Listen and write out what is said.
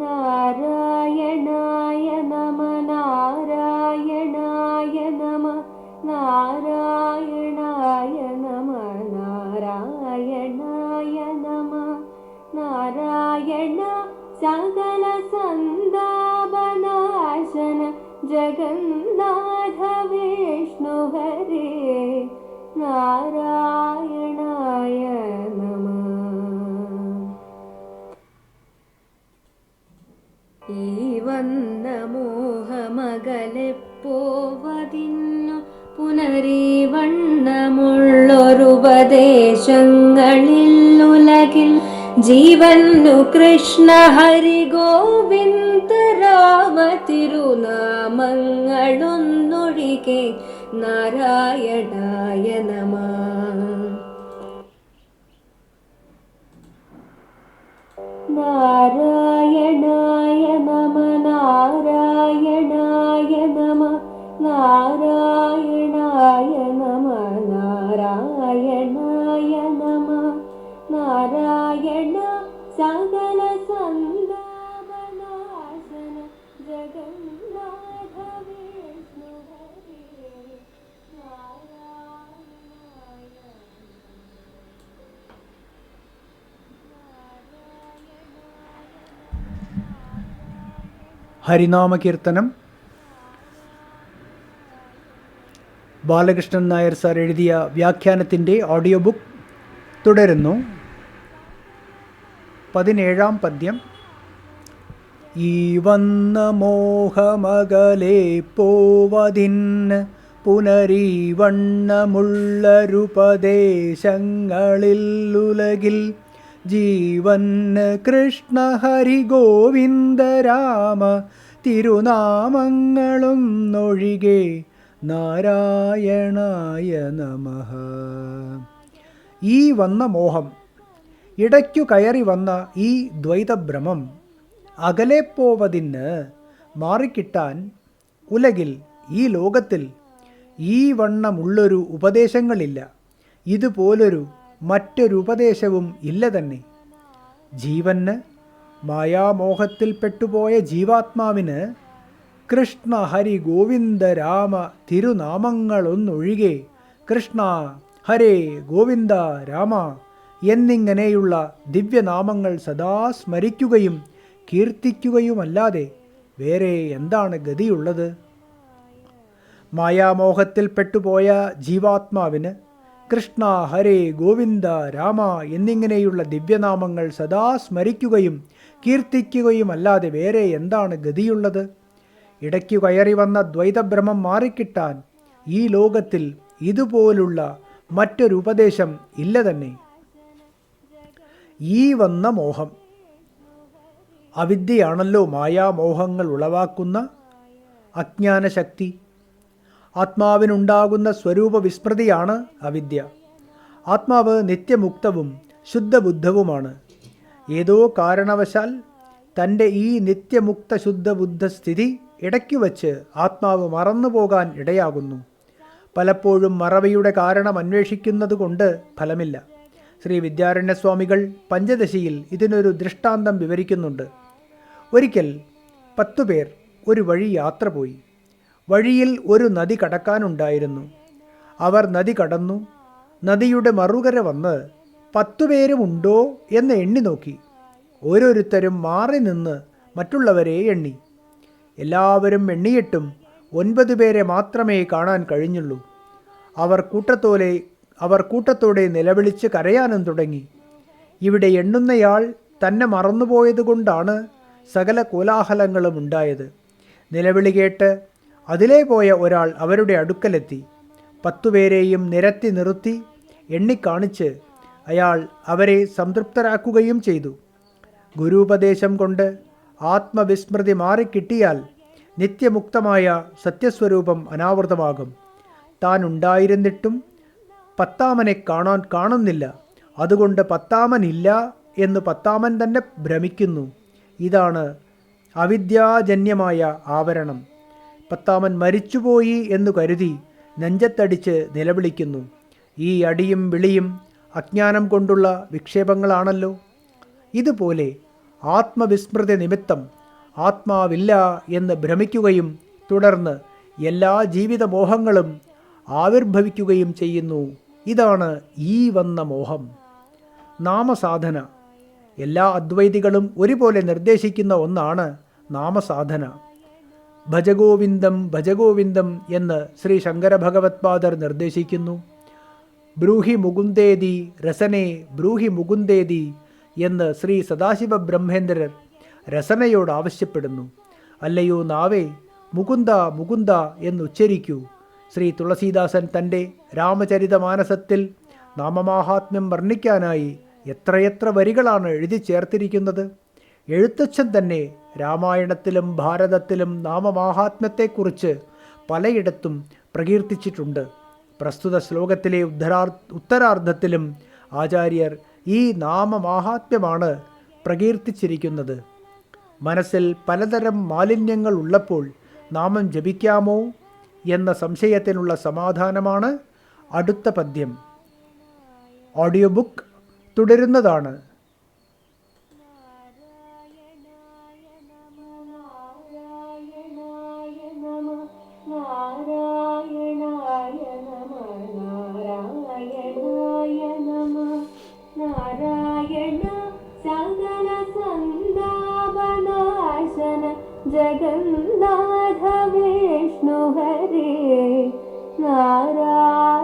നാരായണായ നമ നാരായണായ നമ നാരായണായ നമ നാരായണായ നമ നാരായണ സകല സന്താപനാശന ജഗന്നാഥ വിഷ്ണു ഹരേ നാരായണായ നമ. ഈ വന്ന മോഹമകലെപ്പോവതിന്നു പുനരീവണ്ണമുള്ളൊരുപദേശങ്ങളിൽ ഉലകിൽ ജീവന്നു കൃഷ്ണ ഹരി ഗോവിന്ദ രാമ തിരുനാമങ്ങളൊന്നൊഴികെ നാരായണായ നമ. നാരായണായ നമ നാരായണായ നമ നാരായണായ നമ നാരായണായ നമ നാരായണ സകല സന്താപനാശന ജഗന്നാഥ വിഷ്ണു ഹരേ നാരായണായ. ഹരിനാമകീർത്തനം ബാലകൃഷ്ണൻ നായർ സാർ എഴുതിയ വ്യാഖ്യാനത്തിൻ്റെ ഓഡിയോ ബുക്ക് തുടരുന്നു. 17-ാം പദ്യം. ഈ വന്ന മോഹമകലെ പോവതിന് പുനരീവണ്ണമുള്ളൊരുപദേശങ്ങളിൽ ഉലകിൽ ജീവന് കൃഷ്ണ ഹരി ഗോവിന്ദ രാമ തിരുനാമങ്ങളൊന്നൊഴികെ നാരായണായ നമഃ. ഈ വന്ന മോഹം, ഇടയ്ക്കു കയറി വന്ന ഈ ദ്വൈതഭ്രമം അകലെ പോവതിന് മാറിക്കിട്ടാൻ ഉലകിൽ ഈ ലോകത്തിൽ ഈ വണ്ണമുള്ളൊരു ഉപദേശങ്ങളില്ല, ഇതുപോലൊരു മറ്റൊരു ഉപദേശവും ഇല്ല തന്നെ. ജീവന് മായാമോഹത്തിൽപ്പെട്ടുപോയ ജീവാത്മാവിന് കൃഷ്ണ ഹരി ഗോവിന്ദ രാമ തിരുനാമങ്ങളൊന്നൊഴികെ കൃഷ്ണ ഹരേ ഗോവിന്ദ രാമ എന്നിങ്ങനെയുള്ള ദിവ്യനാമങ്ങൾ സദാ സ്മരിക്കുകയും കീർത്തിക്കുകയുമല്ലാതെ വേറെ എന്താണ് ഗതിയുള്ളത്? മായാമോഹത്തിൽപ്പെട്ടുപോയ ജീവാത്മാവിന് കൃഷ്ണ ഹരേ ഗോവിന്ദ രാമ എന്നിങ്ങനെയുള്ള ദിവ്യനാമങ്ങൾ സദാ സ്മരിക്കുകയും കീർത്തിക്കുകയുമല്ലാതെ വേറെ എന്താണ് ഗതിയുള്ളത്? ഇടയ്ക്കു കയറി വന്ന ദ്വൈതഭ്രമം മാറിക്കിട്ടാൻ ഈ ലോകത്തിൽ ഇതുപോലുള്ള മറ്റൊരു ഉപദേശം ഇല്ല തന്നെ. ഈ വന്ന മോഹം, അവിദ്യയാണല്ലോ മായാമോഹങ്ങൾ ഉളവാക്കുന്ന അജ്ഞാനശക്തി. ആത്മാവിനുണ്ടാകുന്ന സ്വരൂപ വിസ്മൃതിയാണ് അവിദ്യ. ആത്മാവ് നിത്യമുക്തവും ശുദ്ധബുദ്ധവുമാണ്. ഏതോ കാരണവശാൽ തൻ്റെ ഈ നിത്യമുക്ത ശുദ്ധബുദ്ധ സ്ഥിതി ഇടയ്ക്കു വച്ച് ആത്മാവ് മറന്നുപോകാൻ ഇടയാകുന്നു. പലപ്പോഴും മറവിയുടെ കാരണം അന്വേഷിക്കുന്നത് കൊണ്ട് ഫലമില്ല. ശ്രീ വിദ്യാരണ്യസ്വാമികൾ പഞ്ചദശിയിൽ ഇതിനൊരു ദൃഷ്ടാന്തം വിവരിക്കുന്നുണ്ട്. ഒരിക്കൽ 10 പേർ ഒരു വഴി യാത്ര പോയി. വഴിയിൽ ഒരു നദി കടക്കാനുണ്ടായിരുന്നു. അവർ നദി കടന്നു. നദിയുടെ മറുകര വന്ന് 10 പേരുമുണ്ടോ എന്ന് എണ്ണി നോക്കി. ഓരോരുത്തരും മാറി നിന്ന് മറ്റുള്ളവരെ എണ്ണി. എല്ലാവരും എണ്ണിയിട്ടും 9 പേരെ മാത്രമേ കാണാൻ കഴിഞ്ഞുള്ളൂ. അവർ കൂട്ടത്തോടെ നിലവിളിച്ച് കരയാനും തുടങ്ങി. ഇവിടെ എണ്ണുന്നയാൾ തന്നെ മറന്നുപോയതുകൊണ്ടാണ് സകല കോലാഹലങ്ങളും ഉണ്ടായത്. നിലവിളി കേട്ട് അതിലേ പോയ ഒരാൾ അവരുടെ അടുക്കലെത്തി. 10 പേരെയും നിരത്തി നിർത്തി എണ്ണിക്കാണിച്ച് അയാൾ അവരെ സംതൃപ്തരാക്കുകയും ചെയ്തു. ഗുരുപദേശം കൊണ്ട് ആത്മവിസ്മൃതി മാറിക്കിട്ടിയാൽ നിത്യമുക്തമായ സത്യസ്വരൂപം അനാവൃതമാകും. താൻ ഉണ്ടായിരുന്നിട്ടും 10ാമനെ കാണുന്നില്ല. അതുകൊണ്ട് 10ാമനില്ല എന്ന് 10ാമൻ തന്നെ ഭ്രമിക്കുന്നു. ഇതാണ് അവിദ്യാജന്യമായ ആവരണം. 10ാമൻ മരിച്ചുപോയി എന്നു കരുതി നെഞ്ചത്തടിച്ച് നിലവിളിക്കുന്നു. ഈ അടിയും വിളിയും അജ്ഞാനം കൊണ്ടുള്ള വിക്ഷേപങ്ങളാണല്ലോ. ഇതുപോലെ ആത്മവിസ്മൃതി നിമിത്തം ആത്മാവില്ല എന്ന് ഭ്രമിക്കുകയും തുടർന്ന് എല്ലാ ജീവിതമോഹങ്ങളും ആവിർഭവിക്കുകയും ചെയ്യുന്നു. ഇതാണ് ഈ വന്ന മോഹം. നാമസാധന. എല്ലാ അദ്വൈതികളും ഒരുപോലെ നിർദ്ദേശിക്കുന്ന ഒന്നാണ് നാമസാധന. ഭജഗോവിന്ദം ഭജഗോവിന്ദം എന്ന് ശ്രീ ശങ്കര ഭഗവത്പാദർ നിർദ്ദേശിക്കുന്നു. ബ്രൂഹി മുകുന്ദേതി രസനെ ബ്രൂഹി മുകുന്ദേതി എന്ന് ശ്രീ സദാശിവ ബ്രഹ്മേന്ദ്രർ രസനയോട് ആവശ്യപ്പെടുന്നു. അല്ലയോ നാവേ മുകുന്ദ മുകുന്ദ എന്നുച്ചരിക്കൂ. ശ്രീ തുളസീദാസൻ തൻ്റെ രാമചരിതമാനസത്തിൽ നാമമാഹാത്മ്യം വർണ്ണിക്കാനായി എത്രയെത്ര വരികളാണ് എഴുതി ചേർത്തിരിക്കുന്നത്. എഴുത്തച്ഛൻ തന്നെ രാമായണത്തിലും ഭാരതത്തിലും നാമമാഹാത്മ്യത്തെക്കുറിച്ച് പലയിടത്തും പ്രകീർത്തിച്ചിട്ടുണ്ട്. പ്രസ്തുത ശ്ലോകത്തിലെ ഉത്തരാർദ്ധത്തിലും ആചാര്യർ ഈ നാമമാഹാത്മ്യമാണ് പ്രകീർത്തിച്ചിരിക്കുന്നത്. മനസ്സിൽ പലതരം മാലിന്യങ്ങൾ ഉള്ളപ്പോൾ നാമം ജപിക്കാമോ എന്ന സംശയത്തിനുള്ള സമാധാനമാണ് അടുത്ത പദ്യം. ഓഡിയോ ബുക്ക് തുടരുന്നതാണ്. ജഗന്നാഥ വിഷ്ണു ഹരേ നാരായണായ